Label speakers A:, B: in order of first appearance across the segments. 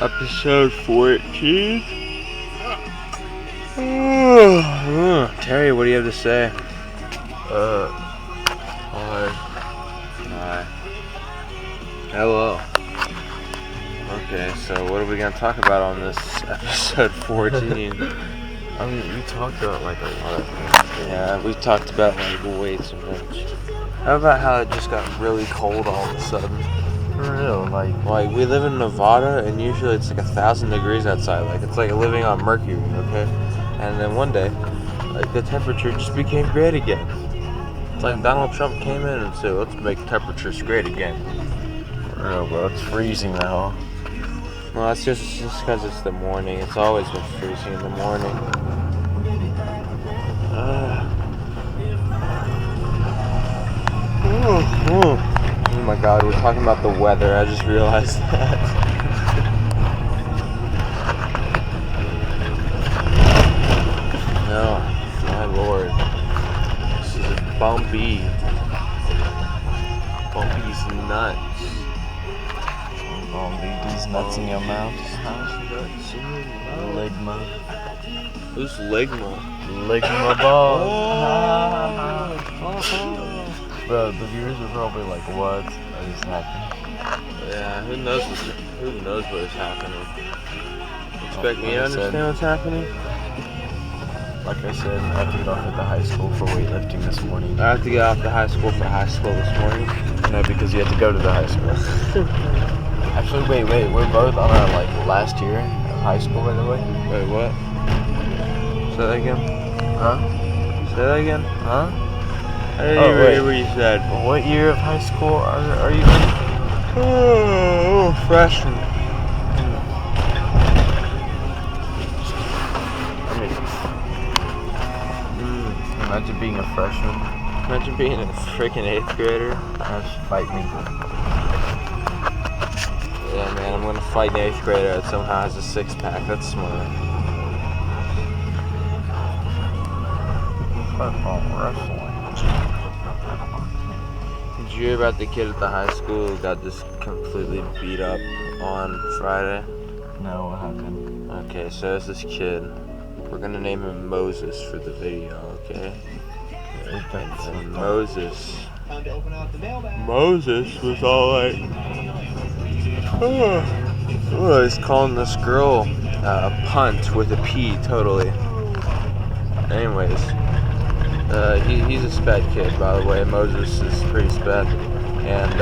A: Episode 14. Terry, what do you have to say? Hi. Hello. Okay, so what are we gonna talk about on this episode 14?
B: I mean, we talked about like a lot of things.
A: Yeah, we talked about like way too much. How about how it just got really cold all of a sudden?
B: For real,
A: Like we live in Nevada, and usually it's like 1,000 degrees outside. Like it's like living on Mercury, okay? And then one day, like the temperature just became great again. It's like Donald Trump came in and said, "Let's make temperatures great again."
B: for real, bro. It's freezing now.
A: Well, that's just because it's the morning. It's always been freezing in the morning. Oh my God, we're talking about the weather. I just realized that. No, my Lord. This is bumpy. Bumpy's nuts.
B: These nuts in your mouth. Ligma.
A: Who's Ligma?
B: Ligma balls. Bro, the viewers are probably like, what is happening?
A: Yeah, who knows what is happening? Expect me to understand what's happening?
B: Like I said, I have to get off at the high school for weightlifting this morning.
A: I have to get off the high school for high school this morning.
B: No, because you have to go to the high school. Actually, wait, we're both on our like last year of high school, by the way.
A: Wait, what? Say that again?
B: Huh?
A: Say that again?
B: Huh?
A: I didn't even hear what you said.
B: What year of high school are you in?
A: Oh, freshman.
B: Imagine being a freshman.
A: Imagine being a freaking 8th grader.
B: Fight me.
A: Yeah, man, I'm gonna fight an 8th grader that somehow has a 6-pack. That's smart.
B: Wrestling.
A: Did you hear about the kid at the high school who got just completely beat up on Friday?
B: No, what happened?
A: Okay, so there's this kid. We're gonna name him Moses for the video, okay? And Moses was all like, he's calling this girl a punt with a P, totally. Anyways, he's a sped kid, by the way. Moses is pretty sped, and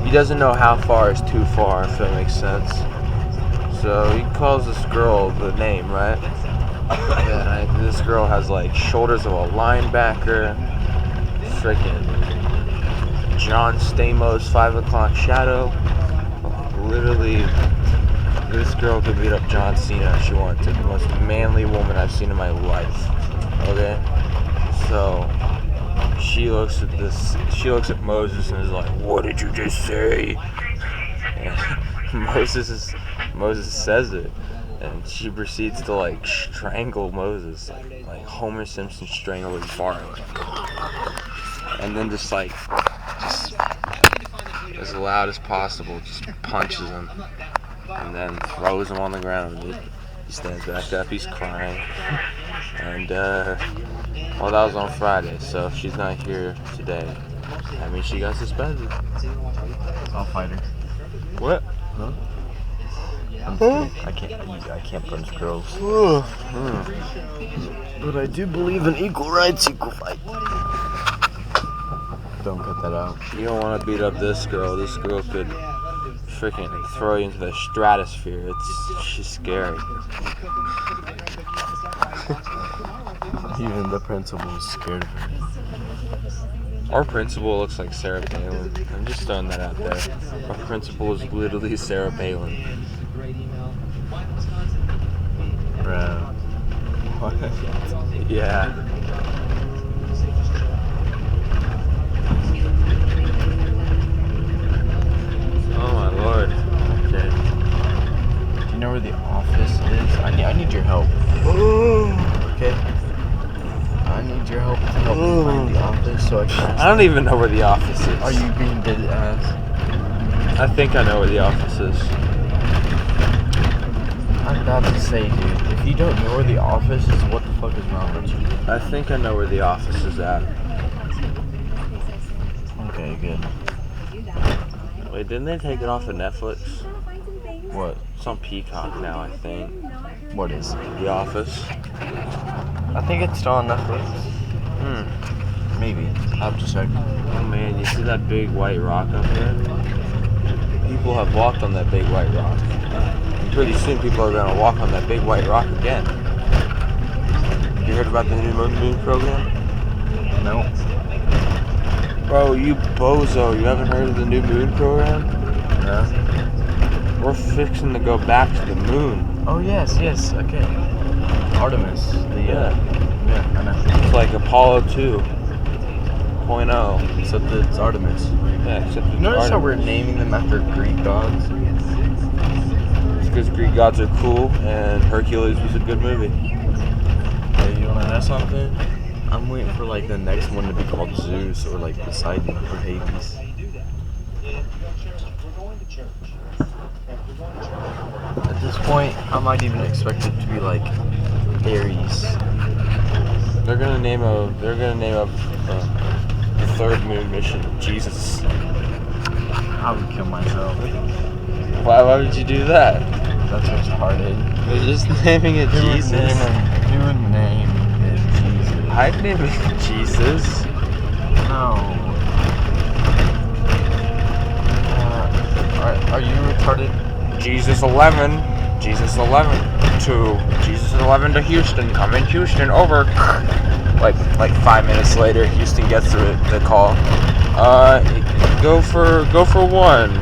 A: he doesn't know how far is too far, if that makes sense. So he calls this girl the name, right? And this girl has like shoulders of a linebacker, freaking John Stamos 5 o'clock shadow. Literally, this girl could beat up John Cena if she wanted to. The most manly woman I've seen in my life. Okay, so she looks at Moses and is like, "What did you just say?" And Moses says it. And she proceeds to like strangle Moses, like Homer Simpson strangled his fart, and then just as loud as possible, just punches him, and then throws him on the ground. He stands back up, he's crying, and well, that was on Friday. So if she's not here today, I mean she got suspended.
B: I'll fight her.
A: What?
B: Huh? I can't punch girls. But I do believe in equal rights, equal fight. Don't cut that out.
A: You don't want to beat up this girl. This girl could freaking throw you into the stratosphere. She's scary.
B: Even the principal is scared of her.
A: Our principal looks like Sarah Palin. I'm just throwing that out there. Our principal is literally Sarah Palin.
B: Bro. What?
A: Yeah. Oh my Lord. Okay.
B: Do you know where the office is? I need your help. Okay? I need your help to help me find the office so I can...
A: I don't even know where the office is.
B: Are you being dead ass?
A: I think I know where the office is.
B: I'm about to say, dude, if you don't know where the office is, what the fuck is wrong with you?
A: I think I know where the office is at.
B: Okay, good.
A: Wait, didn't they take it off of Netflix?
B: What?
A: It's on Peacock now, I think.
B: What is?
A: The Office.
B: I think it's still on Netflix. Maybe. I'll have to check.
A: Oh man, you see that big white rock up there? People have walked on that big white rock. Pretty soon people are going to walk on that big white rock again. You heard about the new moon program?
B: No.
A: Bro, you bozo, you haven't heard of the new moon program?
B: No.
A: We're fixing to go back to the moon.
B: Oh, yes, okay. Artemis. Yeah, I know.
A: It's like Apollo 2.0.
B: Except it's Artemis.
A: Yeah, except it's
B: Notice how
A: Artemis.
B: we're naming them after Greek gods?
A: It's because Greek gods are cool and Hercules was a good movie.
B: Hey, you wanna know something? I'm waiting for like the next one to be called Zeus or like Poseidon or Hades. At this point, I might even expect it to be like Ares.
A: They're gonna name a third moon mission Jesus.
B: I would kill myself.
A: Why would you do that?
B: That's retarded.
A: They're just naming it Jesus.
B: Who would name it Jesus?
A: I'd name it Jesus.
B: No. Are you retarded?
A: Jesus 11 to Houston. I'm in Houston. Over. Like 5 minutes later, Houston gets the call. Go for one.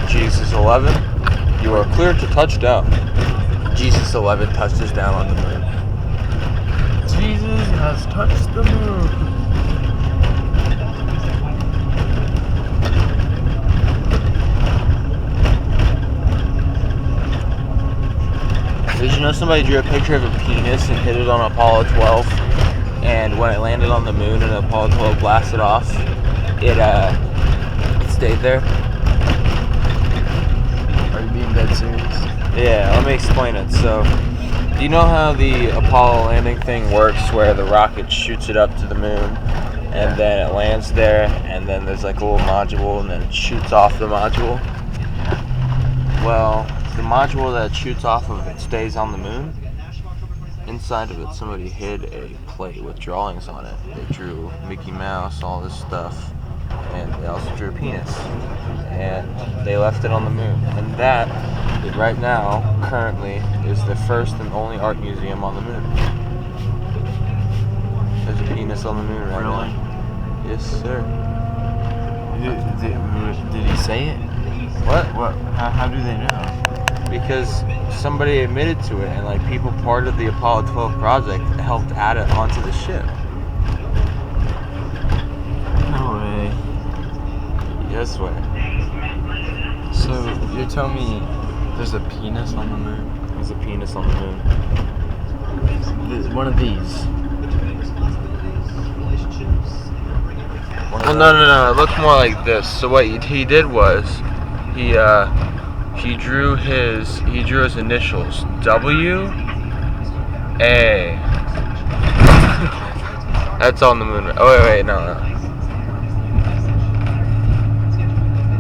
A: Jesus 11, you are cleared to touch down. Jesus 11 touches down on the moon.
B: Jesus has touched the moon.
A: Did you know somebody drew a picture of a penis and hit it on Apollo 12? And when it landed on the moon and Apollo 12 blasted off, it stayed there.
B: Are you being dead serious?
A: Yeah, let me explain it. So, do you know how the Apollo landing thing works where the rocket shoots it up to the moon and then it lands there and then there's like a little module and then it shoots off the module? Well, the module that it shoots off of it stays on the moon. Inside of it, somebody hid a plate with drawings on it. They drew Mickey Mouse, all this stuff, and they also drew a penis. And they left it on the moon. And that, right now, currently, is the first and only art museum on the moon. There's a penis on the moon right now. Yes, sir.
B: Did he say it?
A: What?
B: How do they know?
A: Because somebody admitted to it, and like people part of the Apollo 12 project helped add it onto the ship.
B: No way.
A: Yes way.
B: So you're telling me there's a penis on the moon?
A: There's a penis on the moon.
B: One of these.
A: Well, no. It looked more like this. So what he did was, he drew his initials, W.A. That's on the moon. Oh wait, no.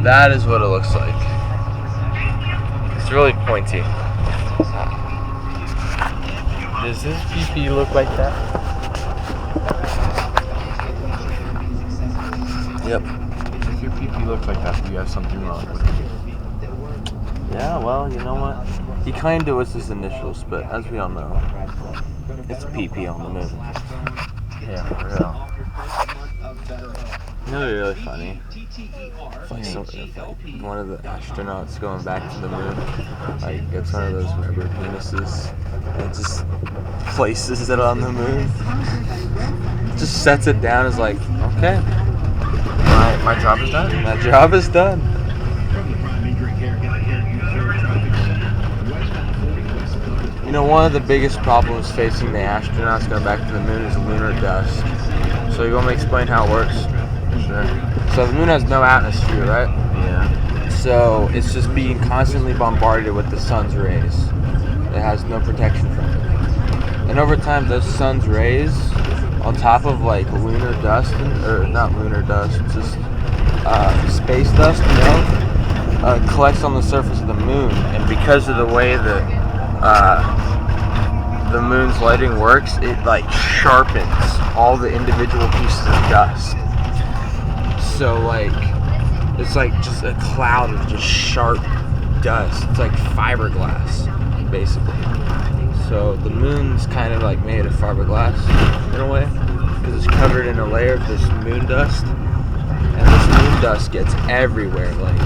A: That is what it looks like. It's really pointy.
B: Does this PP look like that?
A: Yep.
B: If your PP looks like that, you have something wrong with it.
A: Yeah, well, you know what? He claimed it was his initials, but as we all know, it's PP on the moon.
B: Yeah, for real.
A: You know what's really funny? It's like one of the astronauts going back to the moon, like gets one of those rubber penises and just places it on the moon. Just sets it down as like, okay,
B: My job is done?
A: my job is done. You know, one of the biggest problems facing the astronauts going back to the moon is lunar dust. So you want me to explain how it works?
B: Sure.
A: So the moon has no atmosphere, right?
B: Yeah.
A: So it's just being constantly bombarded with the sun's rays. It has no protection from it. And over time, those sun's rays, on top of like lunar dust, or not lunar dust, just space dust, collects on the surface of the moon. And because of the way that the moon's lighting works, it like sharpens all the individual pieces of dust. So like, it's like just a cloud of just sharp dust. It's like fiberglass, basically. So the moon's kind of like made of fiberglass in a way, because it's covered in a layer of this moon dust, and this moon dust gets everywhere. Like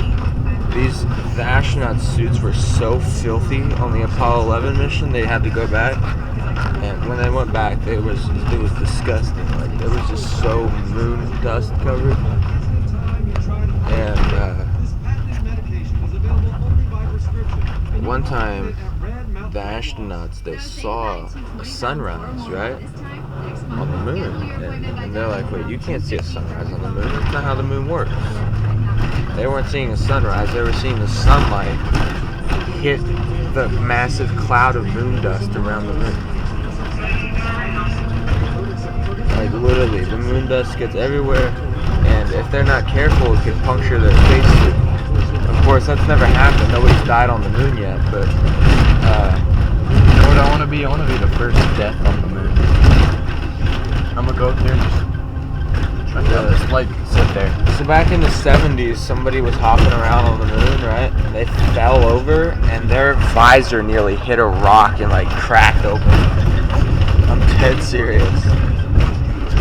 A: the astronaut suits were so filthy on the Apollo 11 mission, they had to go back, and when they went back, it was disgusting. Like it was just so moon dust covered, and one time, the astronauts, they saw a sunrise, right, on the moon, and they're like, wait, you can't see a sunrise on the moon. That's not how the moon works. They weren't seeing a sunrise, they were seeing the sunlight hit the massive cloud of moon dust around the moon. Like literally, the moon dust gets everywhere, and if they're not careful, it can puncture their spacesuit. Of course, that's never happened. Nobody's died on the moon yet, but
B: You know what I want to be? I want to be the first death on the moon. I'm gonna go up there and just like sit there.
A: so back in the 70s, somebody was hopping around on the moon, right? And they fell over, and their visor nearly hit a rock and like cracked open. I'm dead serious.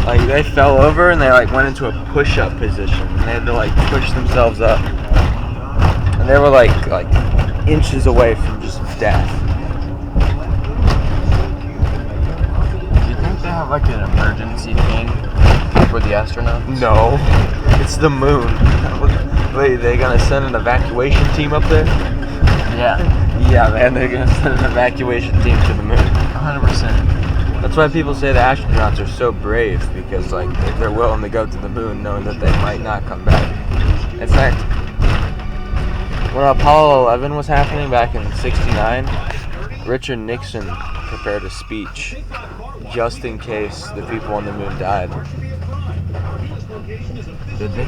A: Like they fell over and they like went into a push-up position, and they had to like push themselves up, and they were like inches away from just death.
B: Do you think they have like an emergency thing for the astronauts?
A: No, it's the moon. Wait, they gonna send an evacuation team up there?
B: Yeah.
A: Yeah, man, they're gonna send an evacuation team to the moon.
B: 100%.
A: That's why people say the astronauts are so brave, because like they're willing to go to the moon knowing that they might not come back. In fact, when Apollo 11 was happening back in '69, Richard Nixon prepared a speech just in case the people on the moon died.
B: Did they?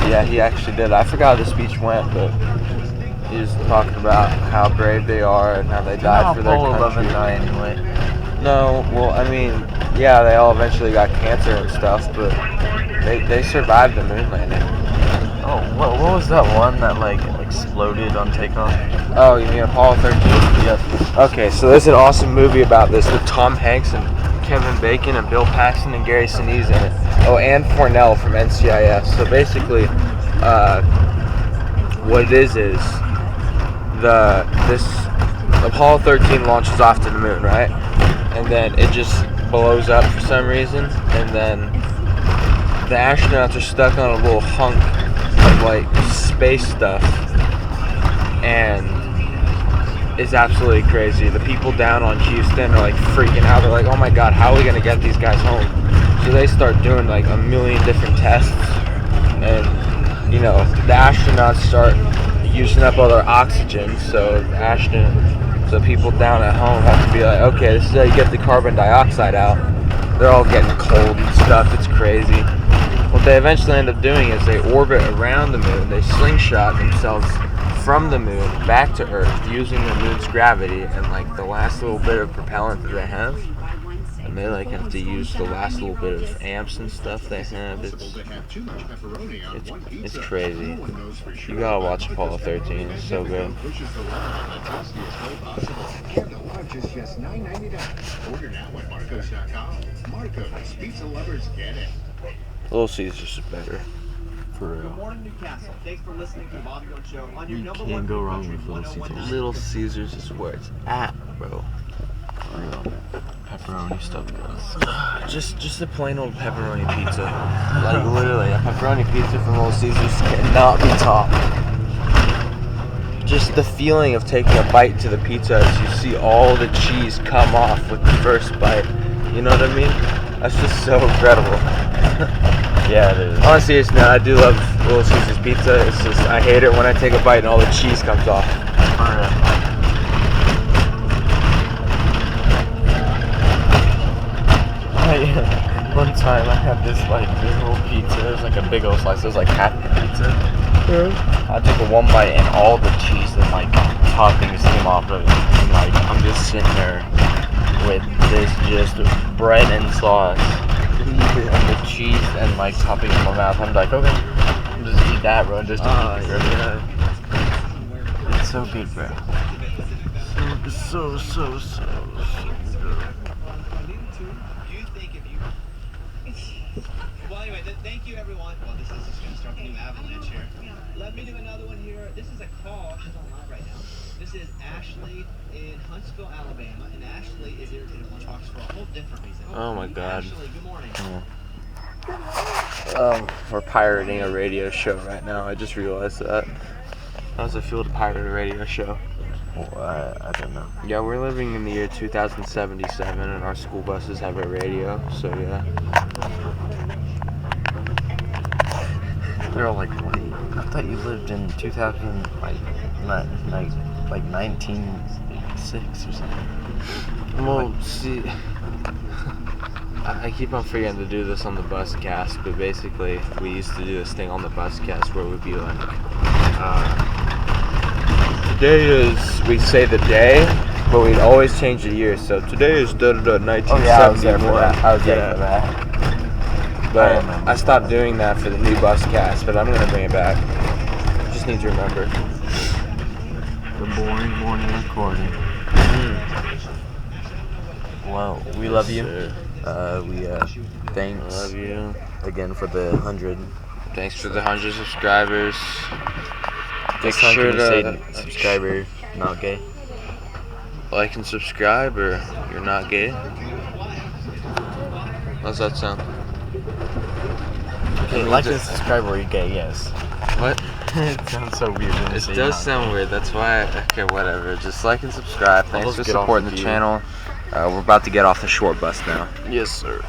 A: Yeah, he actually did. I forgot how the speech went, but he was talking about how brave they are and how they died for their
B: Apollo
A: country.
B: 11 die anyway.
A: No, well, I mean, yeah, they all eventually got cancer and stuff, but they survived the moon landing.
B: Oh, what was that one that like exploded on takeoff?
A: Oh, you mean Apollo 13?
B: Yep.
A: Okay, so there's an awesome movie about this with Tom Hanks and Kevin Bacon and Bill Paxton and Gary Sinise in it. Oh, and Fornell from NCIS. So basically, what it is this Apollo 13 launches off to the moon, right? And then it just blows up for some reason, and then the astronauts are stuck on a little hunk of like space stuff, and it's absolutely crazy. The people down on Houston are like freaking out. They're like, oh my god, how are we gonna get these guys home? So they start doing like a million different tests, and the astronauts start using up all their oxygen, so the people down at home have to be like, okay, this is how you get the carbon dioxide out. They're all getting cold and stuff. It's crazy. What they eventually end up doing is they orbit around the moon. They slingshot themselves from the moon back to Earth using the moon's gravity and like the last little bit of propellant that they have. And they like have to use the last little bit of amps and stuff they have. It's crazy. You gotta watch Apollo 13. It's so good.
C: Just $9.99. Order now at Marcos.com. Marcos, pizza lovers get it.
A: Little Caesars is better.
B: For real.
D: Good morning, Newcastle. Thanks for listening to the Bob Jones Show on your
B: You
D: number
B: can't
D: one
B: go wrong
D: country
B: with Little
D: 101.
B: Caesars.
A: Little Caesars is where it's at, bro.
B: For real. Pepperoni stuff, guys.
A: Just a plain old pepperoni pizza. Like literally, a pepperoni pizza from Little Caesars cannot be topped. Just the feeling of taking a bite to the pizza as you see all the cheese come off with the first bite. You know what I mean? That's just so incredible.
B: Yeah, it is.
A: On a serious note, I do love Little Caesars pizza. It's just I hate it when I take a bite and all the cheese comes off.
B: One time I had this like big old pizza. It was like a big old slice. It was like half the pizza. I took a one bite and all the cheese and like toppings came off of it. And like I'm just sitting there with this just bread and sauce and the cheese and like toppings in my mouth. I'm like, okay, I'll just eat that, bro. Just to keep it
A: Yeah.
B: It's so good, bro. So good.
D: Well, anyway, thank you, everyone. Well, this is just going to start the new avalanche here. Let me do another one here. This is a call. She's on live right now. This is Ashley in Huntsville, Alabama. And Ashley is irritated with lunchbox for a whole different reason.
A: Oh my God.
D: Ashley, good morning.
A: We're pirating a radio show right now. I just realized that. How does it feel to pirate a radio show?
B: Well, I don't know.
A: Yeah, we're living in the year 2077 and our school buses have a radio, so yeah.
B: They're all like, wait, I thought you lived in 2000, like 1986 or something.
A: Well, see, I keep on forgetting to do this on the bus cast, but basically we used to do this thing on the bus cast where it would be like, today is, we'd say the day, but we'd always change the year. So today is 1971.
B: Oh yeah, I was there for that. I was there for that.
A: But I stopped doing that for the new bus cast, but I'm gonna bring it back. Just need to remember.
B: The boring morning recording. Well, we love you. Thanks.
A: Love you.
B: Again for the 100.
A: Thanks for the 100 subscribers. Make
B: Next time
A: sure
B: can you say
A: to
B: subscriber, not gay.
A: like and subscribe, or you're not gay. How's that sound?
B: Okay, like and subscribe or you're gay, yes.
A: What?
B: It sounds so weird. When you
A: It
B: say
A: does
B: not
A: sound weird. That's why. Okay, whatever. Just like and subscribe. Thanks
B: Let's
A: for
B: get off
A: supporting
B: the
A: the
B: view.
A: channel. We're about to get off the short bus now.
B: Yes, sir.